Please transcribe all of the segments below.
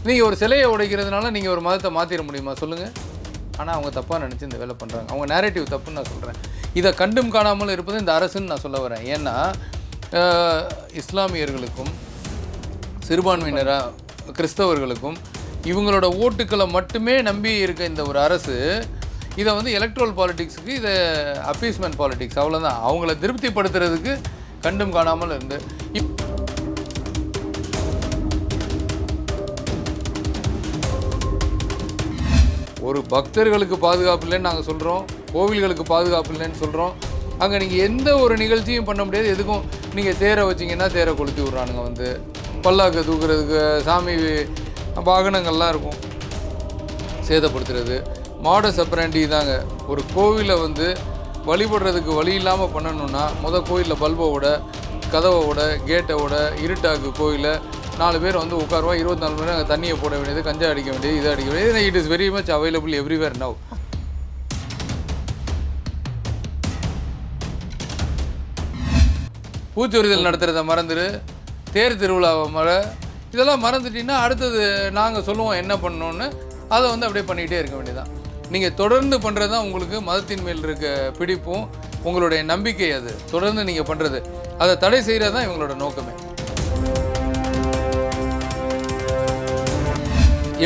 நீங்கள் ஒரு சிலையை உடைக்கிறதுனால நீங்கள் ஒரு மதத்தை மாற்றிட முடியுமா சொல்லுங்கள்? ஆனால் அவங்க தப்பாக நினச்சி இந்த வேலை பண்ணுறாங்க. அவங்க நேரேட்டிவ் தப்புன்னு நான் சொல்கிறேன். இதை கண்டும் காணாமல் இருப்பது இந்த அரசுன்னு நான் சொல்ல வரேன். ஏன்னா இஸ்லாமியர்களுக்கும் சிறுபான்மையினராக கிறிஸ்தவர்களுக்கும் இவங்களோட ஓட்டுக்களை மட்டுமே நம்பி இருக்க இந்த ஒரு அரசு இதை வந்து எலக்ட்ரல் பாலிட்டிக்ஸுக்கு இதை அப்பீஸ்மெண்ட் பாலிட்டிக்ஸ் அவ்வளோதான். அவங்கள திருப்திப்படுத்துறதுக்கு கண்டும் காணாமல் இருந்து ஒரு பக்தர்களுக்கு பாதுகாப்பு இல்லைன்னு நாங்கள் சொல்கிறோம், கோவில்களுக்கு பாதுகாப்பு இல்லைன்னு சொல்கிறோம். அங்கே நீங்கள் எந்த ஒரு நிகழ்ச்சியும் பண்ண முடியாது. எதுக்கும் நீங்கள் தேரை வச்சிங்கன்னா தேரை கொளுத்தி விட்றானுங்க. வந்து பல்லாக்கு தூக்குறதுக்கு சாமி வாகனங்கள்லாம் இருக்கும், சேதப்படுத்துறது மாடஸ் ஆப்பரண்டி தாங்க. ஒரு கோவிலை வந்து வழிபடுறதுக்கு வழி இல்லாமல் பண்ணணுன்னா கோயிலில் பல்போட கதவோட கேட்டோட இருட்டாக்கு கோயிலை 4 பேர் வந்து உட்காருவா, 24 மணி நேரம் அங்கே தண்ணியை போட வேண்டியது, கஞ்சா அடிக்க வேண்டியது, இதை அடிக்க வேண்டியது. It is very much available everywhere now. பூச்சொரிதல் நடத்துகிறத மறந்துடு, தேர் திருவிழாவை இதெல்லாம் மறந்துட்டிங்கன்னா அடுத்தது நாங்கள் சொல்லுவோம் என்ன பண்ணணுன்னு. அதை வந்து அப்படியே பண்ணிக்கிட்டே இருக்க வேண்டியதான். நீங்கள் தொடர்ந்து பண்ணுறது தான் உங்களுக்கு மதத்தின் மேல் இருக்க பிடிப்பும் உங்களுடைய நம்பிக்கை. அது தொடர்ந்து நீங்கள் பண்ணுறது, அதை தடை செய்கிறது தான் இவங்களோட நோக்கமே.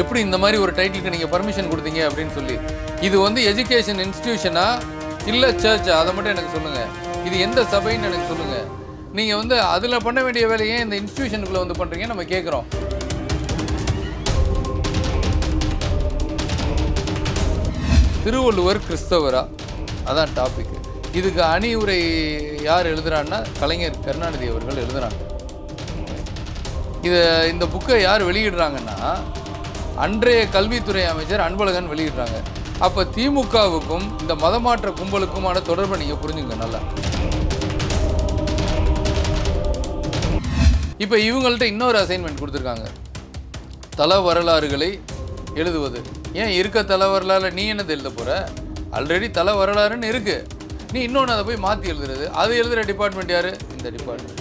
எப்படி இந்த மாதிரி ஒரு டைட்டிலுக்கு நீங்கள் பர்மிஷன் கொடுத்தீங்க அப்படின்னு சொல்லி, இது வந்து எஜுகேஷன் இன்ஸ்டிடியூஷனா இல்லை சர்ச்சா, அதை மட்டும் எனக்கு சொல்லுங்கள். இது எந்த சபைன்னு எனக்கு சொல்லுங்கள். நீங்கள் வந்து அதில் பண்ண வேண்டிய வேலையை இந்த இன்ஸ்டிடியூஷனுக்குள்ளே வந்து பண்ணுறீங்க நம்ம கேட்குறோம். திருவள்ளுவர் கிறிஸ்தவரா, அதான் டாபிக். இதுக்கு அணியுரை யார் எழுதுறான்னா கலைஞர் கருணாநிதி அவர்கள் எழுதுறாங்க. இந்த புக்கை யார் வெளியிடுறாங்கன்னா அன்றைய கல்வித்துறை அமைச்சர் அன்பழகன் வெளியிடுறாங்க. அப்போ திமுகவுக்கும் இந்த மதமாற்ற கும்பலுக்குமான தொடர்பை நீங்கள் புரிஞ்சுங்க நல்லா. இப்போ இவங்கள்ட்ட இன்னொரு அசைன்மெண்ட் கொடுத்துருக்காங்க, தல வரலாறுகளை எழுதுவது. ஏன் இருக்க தல வரலாறு நீ என்னது எழுத போகிற? ஆல்ரெடி தல வரலாறுன்னு இருக்குது, நீ இன்னொன்று அதை போய் மாற்றி எழுதுறது. அது எழுதுகிற டிபார்ட்மெண்ட் யார்? இந்த டிபார்ட்மெண்ட்.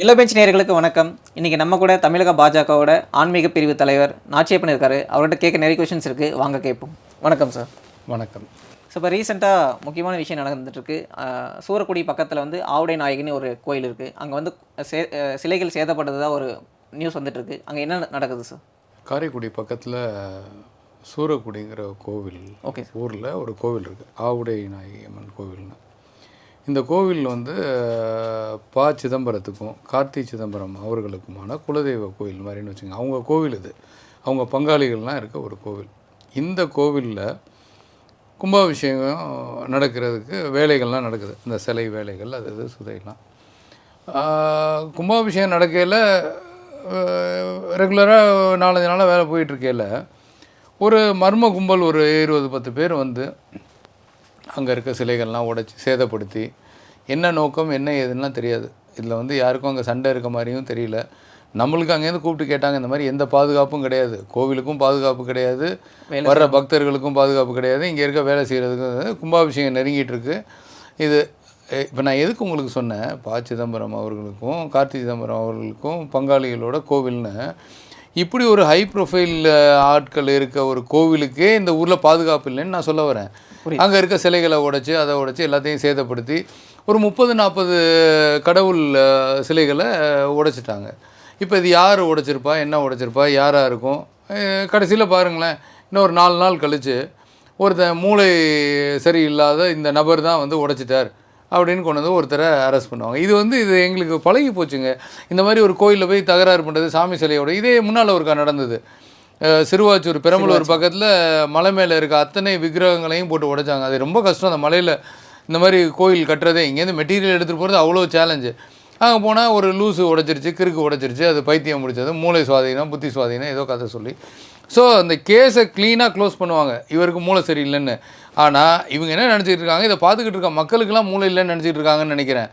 இளபெஞ்ச் நேயர்களுக்கு வணக்கம். இன்றைக்கி நம்ம கூட தமிழக பாஜகவோட ஆன்மீக பிரிவு தலைவர் நாச்சியப்பன் இருக்கார். அவர்கிட்ட கேட்க நிறைய கொஷின்ஸ் இருக்குது, வாங்க கேட்போம். வணக்கம் சார். வணக்கம். ஸோ இப்போ ரீசெண்டாக முக்கியமான விஷயம் நடந்துட்டுருக்கு. சூரக்குடி பக்கத்தில் வந்து ஆவுடை நாயகின்னு ஒரு கோயில் இருக்குது. அங்கே வந்து சிலைகள் சேதப்பட்டதாக ஒரு நியூஸ் வந்துட்டுருக்கு. அங்கே என்ன நடக்குது சார்? காரைக்குடி பக்கத்தில் சூரக்குடிங்கிற கோவில், ஓகே, ஊரில் ஒரு கோவில் இருக்குது, ஆவுடை நாயகி அம்மன் கோவில்னு. இந்த கோவில் வந்து ப. சிதம்பரத்துக்கும் கார்த்தி சிதம்பரம் அவர்களுக்குமான குலதெய்வ கோவில் மாதிரின்னு வச்சுங்க. அவங்க கோவில் இது, அவங்க பங்காளிகள்லாம் இருக்க ஒரு கோவில். இந்த கோவிலில் கும்பாபிஷேகம் நடக்கிறதுக்கு வேலைகள்லாம் நடக்குது, இந்த சிலை வேலைகள் அது இது சுதையெல்லாம். கும்பாபிஷேகம் நடக்கையில் ரெகுலராக 4-5 நாளாக வேலை போயிட்டுருக்கையில் ஒரு மர்ம கும்பல் ஒரு 20-10 பேர் வந்து அங்கே இருக்க சிலைகள்லாம் உடைச்சி சேதப்படுத்தி, என்ன நோக்கம் என்ன ஏதுன்னா தெரியாது. இதில் வந்து யாருக்கும் அங்கே சண்டை இருக்க மாதிரியும் தெரியல. நம்மளுக்கு அங்கேருந்து கூப்பிட்டு கேட்டாங்க, இந்த மாதிரி எந்த பாதுகாப்பும் கிடையாது, கோவிலுக்கும் பாதுகாப்பு கிடையாது, வர்ற பக்தர்களுக்கும் பாதுகாப்பு கிடையாது, இங்கே இருக்க வேலை செய்கிறதுக்கு. கும்பாபிஷேகம் நெருங்கிட்டு இருக்கு. இது இப்போ நான் எதுக்கு உங்களுக்கு சொன்னேன், ப. சிதம்பரம் அவர்களுக்கும் கார்த்தி சிதம்பரம் அவர்களுக்கும் பங்காளிகளோட கோவில்னு. இப்படி ஒரு ஹை ப்ரொஃபைல் ஆட்கள் இருக்க ஒரு கோவிலுக்கே இந்த ஊரில் பாதுகாப்பு இல்லைன்னு நான் சொல்ல வரேன். அங்கே இருக்க சிலைகளை உடைச்சி அதை உடைச்சி எல்லாத்தையும் சேதப்படுத்தி ஒரு 30-40 கடவுள் சிலைகளை உடைச்சிட்டாங்க. இப்போ இது யார் உடைச்சிருப்பா, என்ன உடைச்சிருப்பா, யாராக இருக்கும்? கடைசியில் பாருங்களேன், இன்னும் ஒரு 4 நாள் கழித்து ஒருத்தர் மூளை சரியில்லாத இந்த நபர் தான் வந்து உடைச்சிட்டார் அப்படின்னு கொண்டு வந்து ஒருத்தரை அரெஸ்ட் பண்ணுவாங்க. இது எங்களுக்கு பழகி போச்சுங்க. இந்த மாதிரி ஒரு கோயிலில் போய் தகராறு பண்ணுறது, சாமி சிலையோட. இதே முன்னால் ஒருக்கா நடந்தது, சிறுவாச்சூர் பெரம்பலூர் பக்கத்தில் மலை மேலே இருக்க அத்தனை விக்கிரகங்களையும் போட்டு உடைச்சாங்க. அது ரொம்ப கஷ்டம். அந்த மலையில் இந்த மாதிரி கோயில் கட்டுறதே, இங்கேருந்து மெட்டீரியல் எடுத்துகிட்டு போகிறது அவ்வளோ சேலஞ்சு. அங்கே போனால் ஒரு லூஸு உடைச்சிருச்சு, கிறுக்கு உடைச்சிருச்சு, அது பைத்தியம் முடிச்சது, மூளை சுவாதீனம், புத்தி சுவாதீனம், ஏதோ கதை சொல்லி. ஸோ அந்த கேஸை க்ளீனாக க்ளோஸ் பண்ணுவாங்க, இவருக்கு மூளை சரியில்லைன்னு. ஆனால் இவங்க என்ன நினச்சிக்கிட்டு இருக்காங்க, இதை பார்த்துக்கிட்டு இருக்க மக்களுக்கெல்லாம் மூளை இல்லைன்னு நினச்சிக்கிட்டு இருக்காங்கன்னு நினைக்கிறேன்.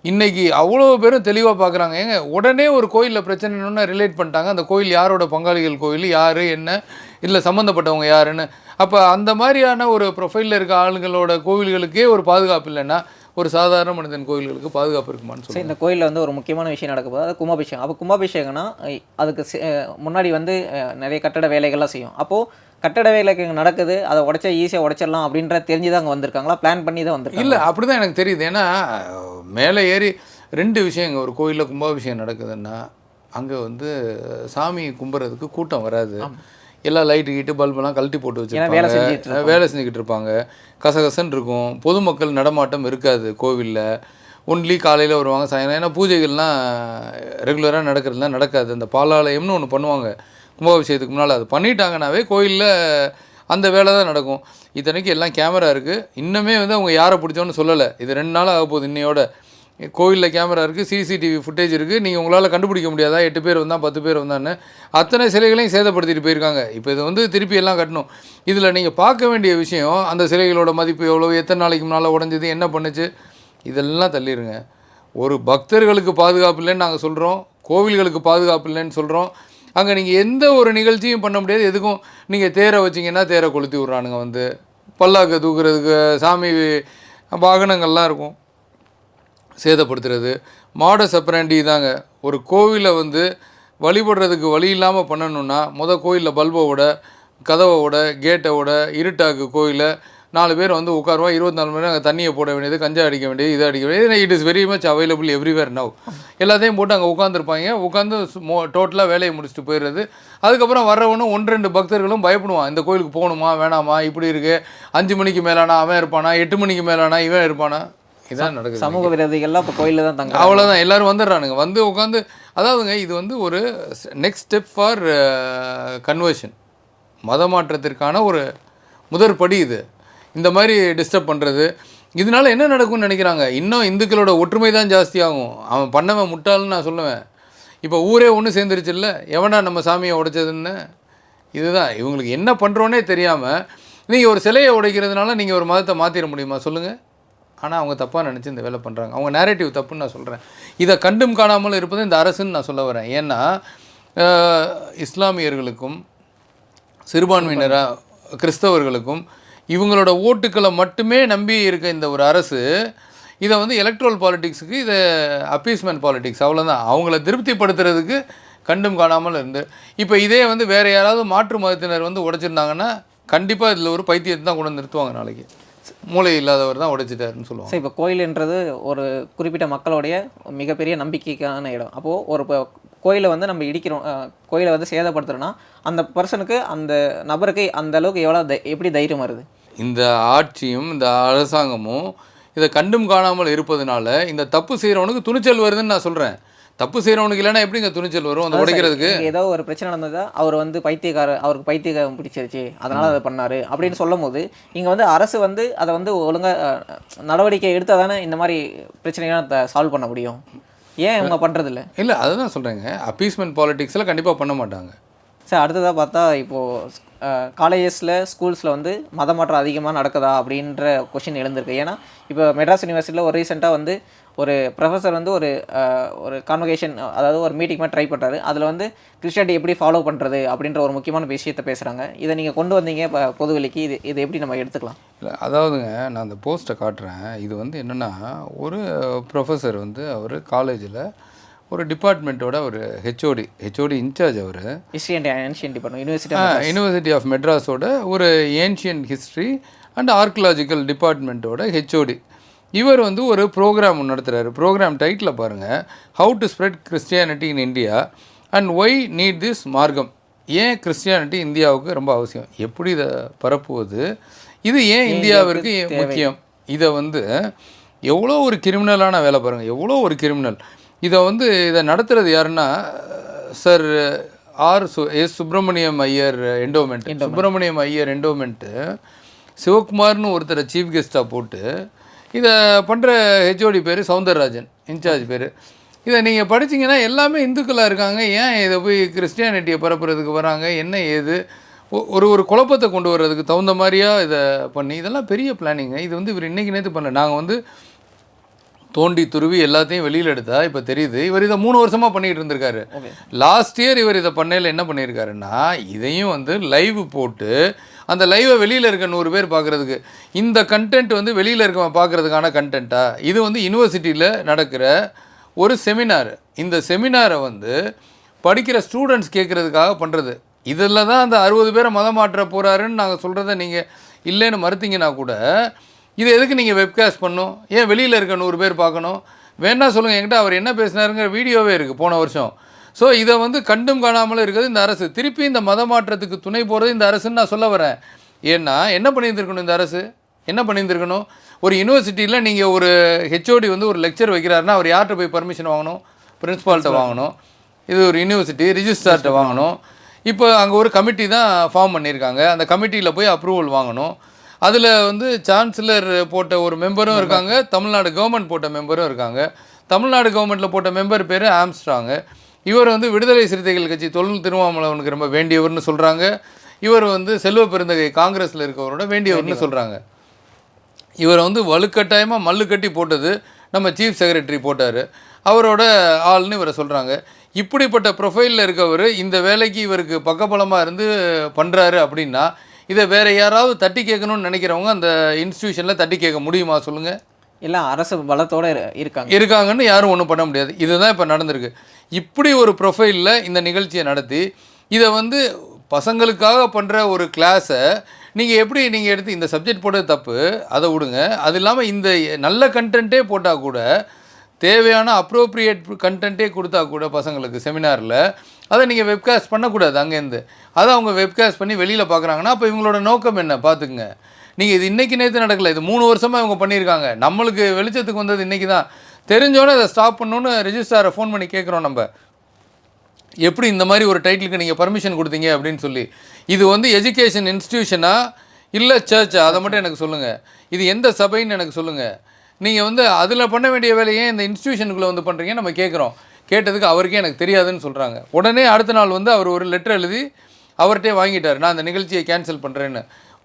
இன்றைக்கி அவ்வளோ பேரும் தெளிவாக பார்க்குறாங்க. ஏங்க உடனே ஒரு கோயிலில் பிரச்சனைன்னு ரிலேட் பண்ணிட்டாங்க. அந்த கோயில் யாரோட பங்காளிகள் கோயில், யார் என்ன, இல்லை சம்மந்தப்பட்டவங்க யாருன்னு. அப்போ அந்த மாதிரியான ஒரு ப்ரொஃபைலில் இருக்க ஆளுங்களோட கோவில்களுக்கே ஒரு பாதுகாப்பு இல்லைன்னா ஒரு சாதாரண மனிதன் கோயில்களுக்கு பாதுகாப்பு இருக்குமான்னு சரி, சொல்லி இந்த கோயிலில் வந்து ஒரு முக்கியமான விஷயம் நடக்க போகுது, அது கும்பாபிஷேகம். அப்போ கும்பாபிஷேகம்னா அதுக்கு முன்னாடி வந்து நிறைய கட்டட வேலைகள்லாம் செய்யும். அப்போது கட்டட வேலைக்கு இங்கே நடக்குது, அதை உடச்சா ஈஸியாக உடச்சிடலாம் அப்படின்ற தெரிஞ்சு தான் அங்கே வந்திருக்காங்களா, பிளான் பண்ணி தான் வந்திருக்காங்க? இல்லை, அப்படி தான் எனக்கு தெரியுது. ஏன்னா மேலே ஏறி 2 விஷயங்க. ஒரு கோயிலில் கும்பாபிஷேகம் நடக்குதுன்னா அங்கே வந்து சாமி கும்பிட்றதுக்கு கூட்டம் வராது. எல்லாம் லைட்டு கீட்டு பல்பெல்லாம் கழட்டி போட்டு வச்சுருப்பாங்க, வேலை செஞ்சுக்கிட்டு இருப்பாங்க, கசகசன்னு இருக்கும். பொதுமக்கள் நடமாட்டம் இருக்காது கோவிலில். ஒன்லி காலையில் வருவாங்க, சாயங்காலம். ஏன்னா பூஜைகள்லாம் ரெகுலராக நடக்கிறதுலாம் நடக்காது. அந்த பாலாலயம்னு ஒன்று பண்ணுவாங்க கும்பாபிஷேகத்துக்கு முன்னால். அது பண்ணிட்டாங்கன்னாவே கோயிலில் அந்த வேலை தான் நடக்கும். இத்தனைக்கு எல்லாம் கேமரா இருக்குது. இன்னுமே வந்து அவங்க யாரை பிடிச்சோன்னு சொல்லலை. இது 2 நாள் ஆக போகுது இன்னையோட. கோயிலில் கேமரா இருக்குது, சிசிடிவி ஃபுட்டேஜ் இருக்குது. நீங்கள் உங்களால் கண்டுபிடிக்க முடியாதா 8 பேர் வந்தால் 10 பேர் வந்தான்னு? அத்தனை சிலைகளையும் சேதப்படுத்திட்டு போயிருக்காங்க. இப்போ இது வந்து திருப்பி எல்லாம் கட்டணும். இதில் நீங்கள் பார்க்க வேண்டிய விஷயம், அந்த சிலைகளோட மதிப்பு எவ்வளோ, எத்தனை நாளைக்கு முன்னால் உடஞ்சது, என்ன பண்ணுச்சு, இதெல்லாம் தள்ளிடுங்க. ஒரு பக்தர்களுக்கு பாதுகாப்பு இல்லைன்னு நாங்கள் சொல்கிறோம், கோவில்களுக்கு பாதுகாப்பு இல்லைன்னு சொல்கிறோம். அங்கே நீங்கள் எந்த ஒரு நிகழ்ச்சியும் பண்ண முடியாது. எதுக்கும் நீங்கள் தேரை வச்சிங்கன்னா தேரை கொளுத்தி விட்றானுங்க. வந்து பல்லாக்கு தூக்குறதுக்கு சாமி வாகனங்கள்லாம் இருக்கும், சேதப்படுத்துறது. மாடஸ் ஆப்பரண்டி தாங்க. ஒரு கோவிலை வந்து வழிபடுறதுக்கு வழி இல்லாமல் பண்ணணுன்னா கோயிலில் பல்போட, கதவோட, கேட்டோட இருட்டாக்கு கோயிலை 4 பேர் வந்து உட்காருவா. 24 மணி நேரம் அங்கே தண்ணியை போட வேண்டியது, கஞ்சா அடிக்க வேண்டியது, இதை அடிக்க வேண்டியது. It is very much available everywhere now. எல்லாத்தையும் போட்டு அங்கே உட்காந்துருப்பாங்க. உட்காந்து டோட்டலாக வேலையை முடிச்சுட்டு போயிடுறது. அதுக்கப்புறம் வர்றவனும் 1-2 பக்தர்களும் பயப்படுவான், இந்த கோயிலுக்கு போகணுமா வேணாமா, இப்படி இருக்குது, 5 மணிக்கு மேலானா அவன் இருப்பானா, 8 மணிக்கு மேலானா இவன் இருப்பானா. இதான் நடக்குது. சமூக விரோதிகள்லாம் இப்போ கோயிலில் தான் தங்க. அவ்வளோதான், எல்லோரும் வந்துடுறானுங்க. வந்து உட்காந்து, அதாவதுங்க இது வந்து ஒரு நெக்ஸ்ட் ஸ்டெப் ஃபார் கன்வர்ஷன், மத மாற்றத்திற்கான ஒரு முதற்படி இது. இந்த மாதிரி டிஸ்டர்ப் பண்ணுறது, இதனால் என்ன நடக்கும்னு நினைக்கிறாங்க? இன்னும் இந்துக்களோட ஒற்றுமை தான் ஜாஸ்தியாகும். அவன் பண்ணவன் முட்டாள்னு நான் சொல்லுவேன். இப்போ ஊரே ஒன்று சேர்ந்துருச்சு இல்லை, எவனா நம்ம சாமியை உடைச்சதுன்னு. இதுதான் இவங்களுக்கு என்ன பண்ணுறோன்னே தெரியாமல். நீங்கள் ஒரு சிலையை உடைக்கிறதுனால நீங்கள் ஒரு மதத்தை மாற்றிட முடியுமா சொல்லுங்கள்? ஆனால் அவங்க தப்பாக நினச்சி இந்த வேலை பண்ணுறாங்க. அவங்க நேரேட்டிவ் தப்புன்னு நான் சொல்கிறேன். இதை கண்டும் காணாமல் இருப்பது இந்த அரசுன்னு நான் சொல்ல வரேன். ஏன்னா இஸ்லாமியர்களுக்கும் சிறுபான்மையினராக கிறிஸ்தவர்களுக்கும் இவங்களோட ஓட்டுக்களை மட்டுமே நம்பி இருக்க இந்த ஒரு அரசு இதை வந்து எலக்ட்ரல் பாலிட்டிக்ஸுக்கு, இதை அப்பீஸ்மெண்ட் பாலிட்டிக்ஸ், அவ்வளோதான். அவங்கள திருப்திப்படுத்துறதுக்கு கண்டும் காணாமல் இருந்து. இப்போ இதே வந்து வேறு யாராவது மாற்று மதத்தினர் வந்து உடைச்சிருந்தாங்கன்னா கண்டிப்பாக இதில் ஒரு பைத்தியத்தை தான் கொண்டு நிறுத்துவாங்க. நாளைக்கு மூளை இல்லாதவர் தான் உடைச்சிட்டாருன்னு சொல்லுவாங்க. சரி, இப்போ கோயில்ன்றது ஒரு குறிப்பிட்ட மக்களுடைய மிகப்பெரிய நம்பிக்கைக்கான இடம். அப்போது ஒரு கோயிலை வந்து நம்ம இடிக்கிறோம், கோயிலை வந்து சேதப்படுத்துகிறோன்னா அந்த பர்சனுக்கு, அந்த நபருக்கு அந்த அளவுக்கு எப்படி தைரியம் வருது? இந்த ஆட்சியும் இந்த அரசாங்கமும் இதை கண்டும் காணாமல் இருப்பதனால இந்த தப்பு செய்கிறவனுக்கு துணிச்சல் வருதுன்னு நான் சொல்கிறேன். தப்பு செய்கிறவனுக்கு இல்லைன்னா எப்படிங்க துணிச்சல் வரும் அந்த உடைக்கிறதுக்கு? ஏதோ ஒரு பிரச்சனை நடந்ததா, அவர் வந்து அவருக்கு பைத்தியக்காரம் பிடிச்சிருச்சு, அதனால் அதை பண்ணார் அப்படின்னு சொல்லும் போது, இங்கே வந்து அரசு வந்து அதை வந்து ஒழுங்காக நடவடிக்கை எடுத்தால் தானே இந்த மாதிரி பிரச்சனைகள்லாம் சால்வ் பண்ண முடியும். ஏன் இவங்க பண்ணுறதில்ல? இல்லை, அதுதான் சொல்கிறேங்க. அப்பீஸ்மெண்ட் பாலிட்டிக்ஸில் கண்டிப்பாக பண்ண மாட்டாங்க. சார், அடுத்ததாக பார்த்தா இப்போது காலேஜஸில், ஸ்கூல்ஸில் வந்து மத மாற்றம் அதிகமாக நடக்குதா அப்படின்ற கொஷின் எழுந்திருக்கு. ஏன்னா இப்போ மெட்ராஸ் யூனிவர்சிட்டியில் ஒரு ரீசெண்டாக வந்து ஒரு ப்ரொஃபஸர் வந்து ஒரு கான்வகேஷன், அதாவது ஒரு மீட்டிங் மாதிரி ட்ரை பண்ணுறாரு. அதில் வந்து கிறிஸ்டியானிட்டி எப்படி ஃபாலோ பண்ணுறது அப்படின்ற ஒரு முக்கியமான விஷயத்தை பேசுகிறாங்க. இதை நீங்கள் கொண்டு வந்தீங்க இப்போ பொதுவெளிக்கு, இது எப்படி நம்ம எடுத்துக்கலாம்? இல்லை, அதாவதுங்க, நான் அந்த போஸ்ட்டை காட்டுறேன். இது வந்து என்னென்னா, ஒரு ப்ரொஃபஸர் வந்து அவர் காலேஜில் ஒரு டிபார்ட்மெண்ட்டோட ஒரு ஹெச்ஓடி இன்சார்ஜ். அவர் history and ancient department, university of மெட்ராஸோட ஒரு ஏன்ஷியன்ட் ஹிஸ்ட்ரி அண்ட் ஆர்கியலாஜிக்கல் டிபார்ட்மெண்ட்டோட ஹெச்ஓடி. இவர் வந்து ஒரு ப்ரோக்ராம் நடத்துகிறாரு. ப்ரோக்ராம் டைட்டில் பாருங்கள், how to spread Christianity in India and why need this மார்க்கம். ஏன் கிறிஸ்டியானிட்டி இந்தியாவுக்கு ரொம்ப அவசியம், எப்படி இதை பரப்புவது, இது ஏன் இந்தியாவிற்கு முக்கியம். இதை வந்து எவ்வளோ ஒரு கிரிமினலான வேலை பாருங்கள், எவ்வளோ ஒரு கிரிமினல். இதை நடத்துகிறது யாருன்னா sir S Subramaniam Iyer endowment. Subramaniam Iyer endowment சிவகுமார்னு ஒருத்தரை சீஃப் கெஸ்ட்டாக போட்டு இதை பண்ணுற ஹெச்ஓடி பேர் சவுந்தரராஜன், இன்சார்ஜ் பேர். இதை நீங்கள் படிச்சிங்கன்னா எல்லாமே இந்துக்களாக இருக்காங்க. ஏன் இதை போய் கிறிஸ்டியானிட்டியை பரப்புறதுக்கு வராங்க, என்ன ஏது, ஒரு குழப்பத்தை கொண்டு வர்றதுக்கு தகுந்த மாதிரியாக இதை பண்ணி, இதெல்லாம் பெரிய பிளானிங்க. இது வந்து இவர் இன்றைக்கி நேற்று பண்ணல. நாங்கள் வந்து தோண்டி துருவி எல்லாத்தையும் வெளியில் எடுத்தா இப்போ தெரியுது. இவர் இதை 3 வருஷமாக பண்ணிகிட்டு இருந்திருக்காரு. லாஸ்ட் இயர் இவர் இதை பண்ணையில் என்ன பண்ணியிருக்காருன்னா, இதையும் வந்து லைவ் போட்டு அந்த லைவை வெளியில் இருக்க 100 பேர் பார்க்குறதுக்கு, இந்த கண்டென்ட் வந்து வெளியில் இருக்கவன் பார்க்குறதுக்கான கண்டென்ட்டா? இது வந்து யூனிவர்சிட்டியில் நடக்கிற ஒரு செமினார். இந்த செமினாரை வந்து படிக்கிற ஸ்டூடெண்ட்ஸ் கேட்குறதுக்காக பண்ணுறது. இதில் தான் அந்த 60 பேரை மதம் மாற்ற போகிறாருன்னு நாங்கள் சொல்கிறத நீங்கள் இல்லைன்னு மறுத்தீங்கன்னா கூட, இது எதுக்கு நீங்கள் வெப்காஸ்ட் பண்ணணும்? ஏன் வெளியில் இருக்க 100 பேர் பார்க்கணும்? வேணா சொல்லுங்கள், என்கிட்ட அவர் என்ன பேசினாருங்கிற வீடியோவே இருக்குது போன வருஷம். ஸோ இதை வந்து கண்டும் காணாமலும் இருக்கிறது இந்த அரசு. திருப்பி இந்த மத மாற்றத்துக்கு துணை போகிறது இந்த அரசுன்னு நான் சொல்ல வரேன். ஏன்னா என்ன பண்ணியிருந்துருக்கணும் இந்த அரசு? என்ன பண்ணியிருந்துருக்கணும்? ஒரு யூனிவர்சிட்டியில் நீங்கள் ஒரு ஹெச்ஓடி வந்து ஒரு லெக்சர் வைக்கிறாருன்னா அவர் யார்கிட்ட போய் பர்மிஷன் வாங்கணும்? பிரின்ஸ்பால்கிட்ட வாங்கணும். இது ஒரு யூனிவர்சிட்டி, ரிஜிஸ்ட்ரார்கிட்ட வாங்கணும். இப்போ அங்கே ஒரு கமிட்டி தான் ஃபார்ம் பண்ணியிருக்காங்க. அந்த கமிட்டியில் போய் அப்ரூவல் வாங்கணும். அதில் வந்து சான்சலர் போட்ட ஒரு மெம்பரும் இருக்காங்க, தமிழ்நாடு கவர்மெண்ட் போட்ட மெம்பரும் இருக்காங்க. தமிழ்நாடு கவர்மெண்ட்டில் போட்ட மெம்பர் பேர் ஆம்ஸ்ட்ராங்கு. இவர் வந்து விடுதலை சிறுத்தைகள் கட்சி தொழில் திருமாவளவனுக்கு ரொம்ப வேண்டியவர்னு சொல்கிறாங்க. இவர் வந்து செல்வ பெருந்தகை காங்கிரஸில் இருக்கவரோட வேண்டியவர்னு சொல்கிறாங்க. இவரை வந்து வலுக்கட்டாயமாக மல்லு கட்டி போட்டது நம்ம சீஃப் செக்ரட்டரி போட்டார், அவரோட ஆள்னு இவரை சொல்கிறாங்க. இப்படிப்பட்ட ப்ரொஃபைலில் இருக்கவர் இந்த வேலைக்கு இவருக்கு பக்கபலமாக இருந்து பண்ணுறாரு அப்படின்னா, இதை வேறு யாராவது தட்டி கேட்கணும்னு நினைக்கிறவங்க அந்த இன்ஸ்டியூஷனில் தட்டி கேட்க முடியுமா சொல்லுங்கள்? எல்லாம் அரசு பலத்தோடு இருக்காங்கன்னு யாரும் ஒன்றும் பண்ண முடியாது. இதுதான் இப்போ நடந்திருக்கு. இப்படி ஒரு ப்ரொஃபைலில் இந்த நிகழ்ச்சியை நடத்தி இதை வந்து பசங்களுக்காக பண்ணுற ஒரு கிளாஸை நீங்கள் எப்படி நீங்கள் எடுத்து இந்த சப்ஜெக்ட் போட்டது தப்பு, அதை விடுங்க. அது இல்லாமல் இந்த நல்ல கண்டென்ட்டே போட்டால் கூட, தேவையான அப்ரோப்ரியேட் கண்டென்ட்டே கொடுத்தா கூட பசங்களுக்கு செமினாரில், அதை நீங்கள் வெப்காஸ்ட் பண்ணக்கூடாது அங்கேருந்து. அதை அவங்க வெப்காஸ்ட் பண்ணி வெளியில் பார்க்குறாங்கன்னா அப்போ இவங்களோட நோக்கம் என்ன பார்த்துக்குங்க. நீங்கள் இது இன்றைக்கி நேற்று நடக்கலை, இது 3 வருஷமாக இவங்க பண்ணியிருக்காங்க. நம்மளுக்கு வெளிச்சத்துக்கு வந்தது இன்றைக்கி தான். தெரிஞ்சோன்னே அதை ஸ்டாப் பண்ணணுன்னு ரெஜிஸ்ட்ராரை ஃபோன் பண்ணி கேட்குறோம் நம்ம. எப்படி இந்த மாதிரி ஒரு டைட்டிலுக்கு நீங்கள் பர்மிஷன் கொடுத்தீங்க அப்படின்னு சொல்லி. இது வந்து எஜுகேஷன் இன்ஸ்டியூஷனா இல்லை சர்ச்சா? அதை மட்டும் எனக்கு சொல்லுங்கள். இது எந்த சபைன்னு எனக்கு சொல்லுங்கள். நீங்கள் வந்து அதில் பண்ண வேண்டிய வேலையை இந்த இன்ஸ்டியூஷனுக்குள்ளே வந்து பண்ணுறீங்க நம்ம கேட்குறோம். கேட்டதுக்கு அவருக்கே எனக்கு தெரியாதுன்னு சொல்கிறாங்க. உடனே அடுத்த நாள் வந்து அவர் ஒரு லெட்டர் எழுதி அவர்கிட்டே வாங்கிட்டார், நான் அந்த நிகழ்ச்சியை கேன்சல் பண்ணுறேன்னு.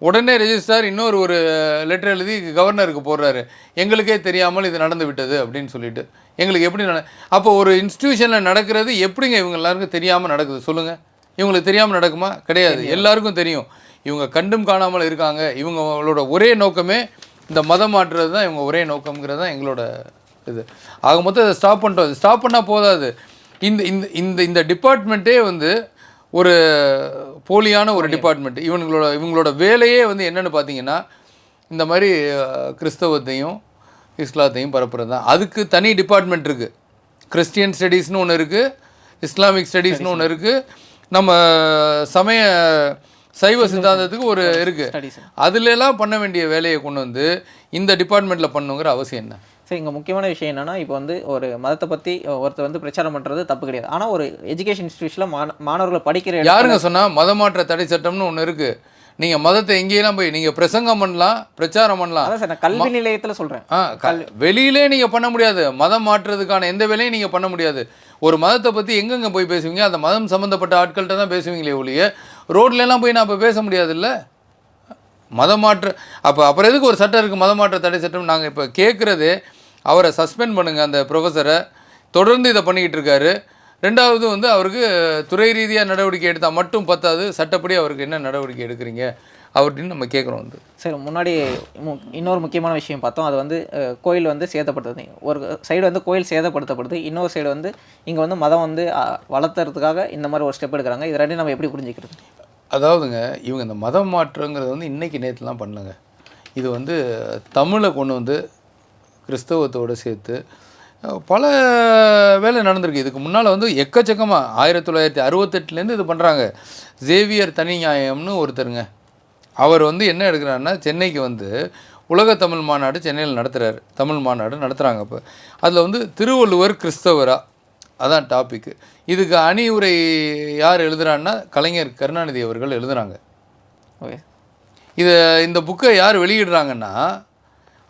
உடனே ரெஜிஸ்ட்ரார் இன்னொரு லெட்டர் எழுதி கவர்னருக்கு போடுறாரு, எங்களுக்கே தெரியாமல் இது நடந்து விட்டது அப்படின்னு சொல்லிட்டு. எங்களுக்கு எப்படி அப்போ ஒரு இன்ஸ்டியூஷனில் நடக்கிறது எப்படிங்க இவங்க எல்லாருக்கும் தெரியாமல் நடக்குது சொல்லுங்கள்? இவங்களுக்கு தெரியாமல் நடக்குமா? கிடையாது, எல்லாருக்கும் தெரியும். இவங்க கண்டும் காணாமல் இருக்காங்க. இவங்களோட ஒரே நோக்கமே இந்த மதம் மாற்றுறது தான். இவங்க ஒரே நோக்கங்கிறது தான் எங்களோட இது. ஆக மொத்தம் அதை ஸ்டாப் பண்ணிட்டோம். ஸ்டாப் பண்ணால் போதாது. இந்த இந்த இந்த இந்த டிபார்ட்மெண்ட்டே வந்து ஒரு போலியான ஒரு டிபார்ட்மெண்ட். இவங்களோட வேலையே வந்து என்னென்னு பார்த்தீங்கன்னா, இந்த மாதிரி கிறிஸ்தவத்தையும் இஸ்லாத்தையும் பரப்புறது தான். அதுக்கு தனி டிபார்ட்மெண்ட் இருக்குது. கிறிஸ்டியன் ஸ்டடீஸ்னு ஒன்று இருக்குது, இஸ்லாமிக் ஸ்டடீஸ்னு ஒன்று இருக்குது, நம்ம சமய சைவ சித்தாந்தத்துக்கு ஒரு இருக்குது. அதுலலாம் பண்ண வேண்டிய வேலையை கொண்டு வந்து இந்த டிபார்ட்மெண்ட்டில் பண்ணுங்கிற அவசியம் என்ன? சரி, இங்கே முக்கியமான விஷயம் என்னென்னா, இப்போ வந்து ஒரு மதத்தை பற்றி ஒருத்தர் வந்து பிரச்சாரம் பண்ணுறது தப்பு கிடையாது. ஆனால் ஒரு எஜுகேஷன் இன்ஸ்டியூஷனில் மாணவர்களை படிக்கிற யாருங்க சொன்னால் மதமாற்ற தடை சட்டம்னு ஒன்று இருக்குது. நீங்கள் மதத்தை எங்கேயெல்லாம் போய் நீங்கள் பிரசங்கம் பண்ணலாம், பிரச்சாரம் பண்ணலாம். அதான் சார், நான் கல்வி நிலையத்தில் சொல்கிறேன். வெளியிலே நீங்கள் பண்ண முடியாது. மதம் மாற்றுறதுக்கான எந்த வேலையும் நீங்கள் பண்ண முடியாது. ஒரு மதத்தை பற்றி எங்கெங்கே போய் பேசுவீங்க? அந்த மதம் சம்மந்தப்பட்ட ஆட்கள்கிட்ட தான் பேசுவீங்களே ஒழிய ரோட்லலாம் போய் நான் இப்போ பேச முடியாதுல்ல. மதமாற்ற அப்புறம் எதுக்கு ஒரு சட்டம் இருக்குது, மதமாற்ற தடை சட்டம்? நாங்கள் இப்போ கேட்குறது அவரை சஸ்பெண்ட் பண்ணுங்கள், அந்த ப்ரொஃபஸரை. தொடர்ந்து இதை பண்ணிக்கிட்டு இருக்காரு. ரெண்டாவது வந்து அவருக்கு துறை ரீதியாக நடவடிக்கை எடுத்தால் மட்டும் பத்தாது, சட்டப்படி அவருக்கு என்ன நடவடிக்கை எடுக்கிறீங்க அப்படின்னு நம்ம கேட்குறோம். வந்து சரி, முன்னாடி இன்னொரு முக்கியமான விஷயம் பார்த்தோம். அது வந்து கோயில் வந்து சேதப்படுத்துது. ஒரு சைடு வந்து கோயில் சேதப்படுத்தப்படுது, இன்னொரு சைடு வந்து இங்கே வந்து மதம் வந்து வளர்த்துறதுக்காக இந்த மாதிரி ஒரு ஸ்டெப் எடுக்கிறாங்க. இது ரெண்டையும் நம்ம எப்படி புரிஞ்சுக்கிறது? அதாவதுங்க, இவங்க இந்த மதம் மாற்றங்கிறது வந்து இன்றைக்கி நேற்றுலாம் பண்ணுங்க. இது வந்து தமிழை கொண்டு வந்து கிறிஸ்தவத்தோடு சேர்த்து பல வேலை நடந்திருக்கு. இதுக்கு முன்னால் வந்து எக்கச்சக்கமாக 1968 இது பண்ணுறாங்க. ஜேவியர் தனி நியாயம்னு ஒருத்தருங்க, அவர் வந்து என்ன எடுக்கிறாருன்னா, சென்னைக்கு வந்து உலக தமிழ் மாநாடு சென்னையில் நடத்துகிறாரு. தமிழ் மாநாடு நடத்துகிறாங்க. அப்போ அதில் வந்து திருவள்ளுவர் கிறிஸ்தவரா, அதான் டாப்பிக்கு. இதுக்கு அணியுரை யார் எழுதுகிறான்னா, கலைஞர் கருணாநிதி அவர்கள் எழுதுகிறாங்க. ஓகே, இந்த புக்கை யார் வெளியிடுறாங்கன்னா,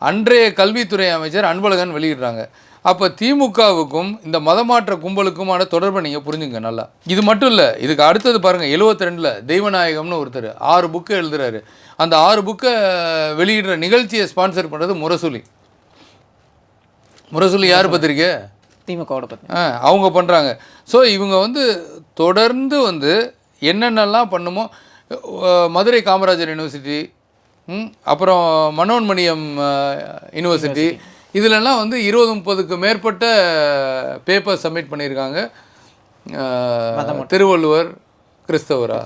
அன்றைய கல்வித்துறை அமைச்சர் அன்பழகன் வெளியிடுறாங்க. அப்போ திமுகவுக்கும் இந்த மதமாற்ற கும்பலுக்குமான தொடர்பை நீங்கள் புரிஞ்சுங்க நல்லா. இது மட்டும் இல்லை, இதுக்கு அடுத்தது பாருங்கள், 72 தெய்வநாயகம்னு ஒருத்தர் 6 புக்கை எழுதுறாரு. அந்த 6 புக்கை வெளியிடுற நிகழ்ச்சியை ஸ்பான்சர் பண்ணுறது முரசொலி. முரசொலி யார் பத்திரிக்கை? திமுகவோட பற்றி அவங்க பண்ணுறாங்க. ஸோ இவங்க வந்து தொடர்ந்து வந்து என்னென்னலாம் பண்ணுமோ, மதுரை காமராஜர் யூனிவர்சிட்டி, அப்புறம் மனோன்மணியம் யூனிவர்சிட்டி, இதிலெல்லாம் வந்து 20-30க்கு மேற்பட்ட பேப்பர் சப்மிட் பண்ணியிருக்காங்க. திருவள்ளுவர் கிறிஸ்தவரா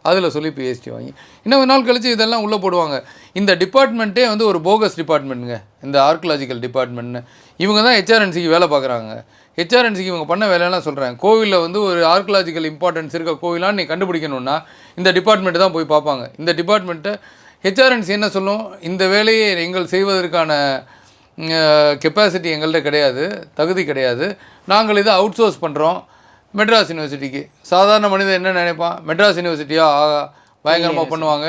அதில் சொல்லி பிஹெச்டி வாங்கி இன்னும் ஒரு நாள் கழித்து இதெல்லாம் உள்ளே போடுவாங்க. இந்த டிபார்ட்மெண்ட்டே வந்து ஒரு போகஸ் டிபார்ட்மெண்ட்டுங்க, இந்த ஆர்கியலாஜிக்கல் டிபார்ட்மெண்ட்னு. இவங்க தான் ஹெச்ஆர்என்சிக்கு வேலை பார்க்குறாங்க. ஹெச்ஆர்என்சிக்கு இவங்க பண்ண வேலையெல்லாம் சொல்கிறாங்க. கோவிலில் வந்து ஒரு ஆர்கியலாஜிக்கல் இம்பார்ட்டன்ஸ் இருக்க கோவிலான்னு நீ கண்டுபிடிக்கணுன்னா இந்த டிபார்ட்மெண்ட்டு தான் போய் பார்ப்பாங்க. இந்த டிபார்ட்மெண்ட்டை ஹெச்ஆர்என்சி என்ன சொல்லும், இந்த வேலையை எங்கள் செய்வதற்கான கெப்பாசிட்டி எங்கள்கிட்ட கிடையாது, தகுதி கிடையாது, நாங்கள் இதை அவுட் சோர்ஸ் பண்ணுறோம் மெட்ராஸ் யூனிவர்சிட்டிக்கு. சாதாரண மனிதன் என்ன நினைப்பான், மெட்ராஸ் யூனிவர்சிட்டியா பயங்கரமாக பண்ணுவாங்க,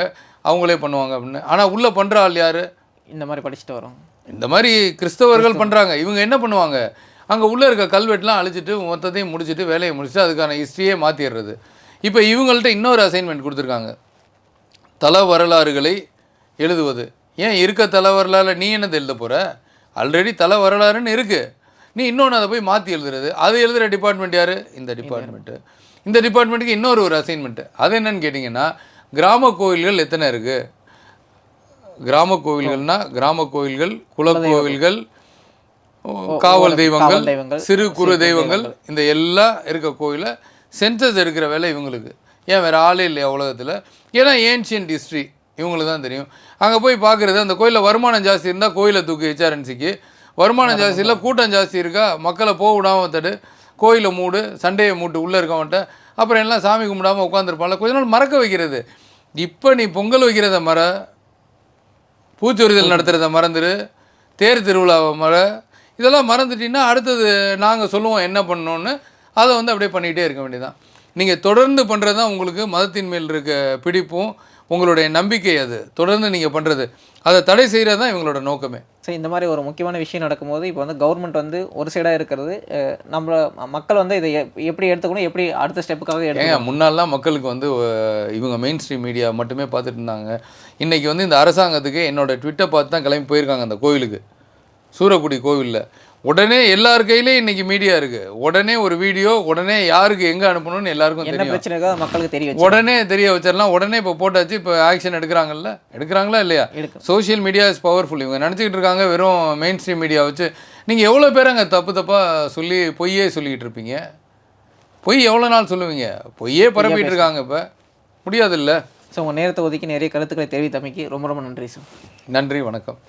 அவங்களே பண்ணுவாங்க அப்படின்னு. ஆனால் உள்ளே பண்ணுற ஆள் யார்? இந்த மாதிரி படிச்சுட்டு வரோம், இந்த மாதிரி கிறிஸ்தவர்கள் பண்ணுறாங்க. இவங்க என்ன பண்ணுவாங்க, அங்கே உள்ளே இருக்க கல்வெட்டுலாம் அழிச்சிட்டு மொத்தத்தையும் முடிச்சுட்டு வேலையை முடிச்சுட்டு அதுக்கான ஹிஸ்ட்ரியே மாற்றிடுறது. இப்போ இவங்கள்ட்ட இன்னொரு அசைன்மெண்ட் கொடுத்துருக்காங்க, தல வரலாறுகளை எழுதுவது. ஏன் இருக்க தல வரலாறு நீ என்னது எழுத போகிற? ஆல்ரெடி தல வரலாறுன்னு இருக்குது, நீ இன்னொன்று அதை போய் மாற்றி எழுதுறது. அது எழுதுகிற டிபார்ட்மெண்ட் யார்? இந்த டிபார்ட்மெண்ட்டு. இந்த டிபார்ட்மெண்ட்டுக்கு இன்னொரு ஒரு அசைன்மெண்ட்டு. அது என்னன்னு கேட்டிங்கன்னா, கிராம கோவில்கள் எத்தனை இருக்குது? கிராம கோவில்கள்னால் கிராம கோவில்கள், குலக்கோவில்கள், காவல் தெய்வங்கள், சிறு குறு தெய்வங்கள், இந்த எல்லாம் இருக்க கோயிலை சென்சஸ் எடுக்கிற வேலை இவங்களுக்கு. ஏன் வேறு ஆளே இல்லையா உலகத்தில்? ஏன்னா ஏன்ஷியன்ட் ஹிஸ்ட்ரி இவங்களுக்கு தான் தெரியும். அங்கே போய் பார்க்குறது, அந்த கோயிலில் வருமானம் ஜாஸ்தி இருந்தால் கோயிலை தூக்கு ஹெச்ஆர்என்சிக்கு, வருமானம் ஜாஸ்தி இல்லை கூட்டம் ஜாஸ்தி இருக்கா மக்களை போக விடாமல் தடு, கோயிலை மூடு, சண்டையை மூட்டு உள்ளே இருக்கவன்ட்ட, அப்புறம் எல்லாம் சாமி கும்பிடாமல் உட்காந்துருப்பான்ல, கொஞ்ச நாள் மறக்க வைக்கிறது. இப்போ நீ பொங்கல் வைக்கிறத மற, பூச்சொரிதல் நடத்துகிறத மறந்துடு, தேர் திருவிழாவை மற, இதெல்லாம் மறந்துட்டிங்கன்னா அடுத்தது நாங்கள் சொல்லுவோம் என்ன பண்ணணுன்னு, அதை வந்து அப்படியே பண்ணிகிட்டே இருக்க வேண்டியதான். நீங்கள் தொடர்ந்து பண்ணுறது தான் உங்களுக்கு மதத்தின் மேல் இருக்க பிடிப்பும் உங்களுடைய நம்பிக்கை. அது தொடர்ந்து நீங்கள் பண்ணுறது, அதை தடை செய்கிறது தான் இவங்களோட நோக்கமே. ஸோ இந்த மாதிரி ஒரு முக்கியமான விஷயம் நடக்கும்போது இப்போ வந்து கவர்மெண்ட் வந்து ஒரு சைடாக இருக்கிறது, நம்மளை மக்கள் வந்து இதை எப்படி எடுத்துக்கணும், எப்படி அடுத்த ஸ்டெப்புக்காக எடுத்துக்கணும். முன்னாலாம் மக்களுக்கு வந்து இவங்க மெயின் ஸ்ட்ரீம் மீடியா மட்டுமே பார்த்துட்டு இருந்தாங்க. இன்றைக்கி வந்து இந்த அரசாங்கத்துக்கு என்னோட ட்விட்டர் பார்த்து தான் கிளம்பி போயிருக்காங்க அந்த கோவிலுக்கு, சூரக்குடி கோவிலில். உடனே எல்லார் கையிலேயும் இன்றைக்கி மீடியா இருக்குது. உடனே ஒரு வீடியோ, உடனே யாருக்கு எங்கே அனுப்பணும்னு எல்லாருக்கும் தெரியும், பிரச்சனை மக்களுக்கு தெரியும், உடனே தெரிய வச்சிடலாம். உடனே இப்போ போட்டாச்சு, இப்போ ஆக்ஷன் எடுக்கிறாங்களா இல்லையா? Social media is powerful. இவங்க நினச்சிக்கிட்டு இருக்காங்க வெறும் மெயின் ஸ்ட்ரீம் மீடியா வச்சு. நீங்கள் எவ்வளோ பேர் அங்கே தப்பாக சொல்லி பொய்யே சொல்லிக்கிட்டு இருப்பீங்க? பொய் எவ்வளோ நாள் சொல்லுவீங்க? பொய்யே பரப்பிட்டு இருக்காங்க. இப்போ முடியாது இல்லை. ஸோ உங்கள் நேரத்தை ஒதுக்கி நிறைய கருத்துக்களை தெரிவித்தமைக்கு ரொம்ப ரொம்ப நன்றி சார். நன்றி, வணக்கம்.